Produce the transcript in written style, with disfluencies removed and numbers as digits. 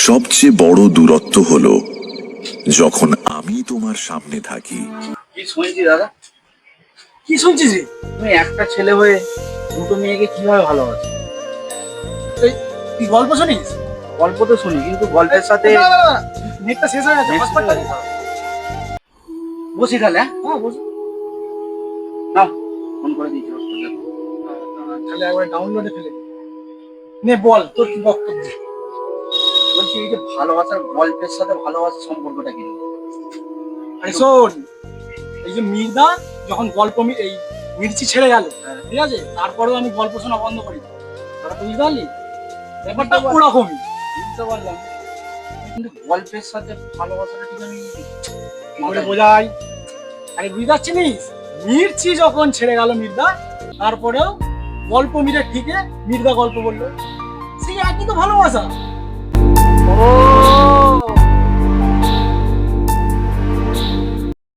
সবচেয়ে বড় দূরত্ব হলো যখন আমি তোমার সামনে থাকি। কি শুনছি দাদা? কি শুনছিস রে? তুমি একটা ছেলে হয়ে দুটো মেয়েকে কিভাবে ভালোবাসো? এই তুই গল্প শুনিস? গল্প তো শুনি, কিন্তু গল্পের সাথে নেটটা শেষ হয়ে গেছে, Next হটস্পটটা দে। বসি তাহলে। হ্যাঁ বস। নাও, ফোন করে দিয়েছি হসপিটালে। তাহলে একবার ডাউনলোডে ফেলে দে। নে বল তোর কি বক্তব্য। বলছি, এই যে ভালোবাসার গল্পের সাথে ভালোবাসার সম্পর্কটা কি? আরে শোন, এই যে মির্দা যখন এই মির্চি ছেড়ে গেল, ঠিক আছে, তারপরেও আমি গল্প শোনা বন্ধ করি। তোরা তো বুঝতে পারলি ব্যাপারটা ওরকমই। বুঝতে পারলাম, কিন্তু গল্পের সাথে ভালোবাসাটা ঠিক আমি কি করে বোঝাই? আরে বুঝতে পারছিস, মির্চি যখন ছেড়ে গেল মির্দা, তারপরেও গল্প মিরে ঠিকে মির্দা গল্প বললো, সেই একই তো ভালোবাসা।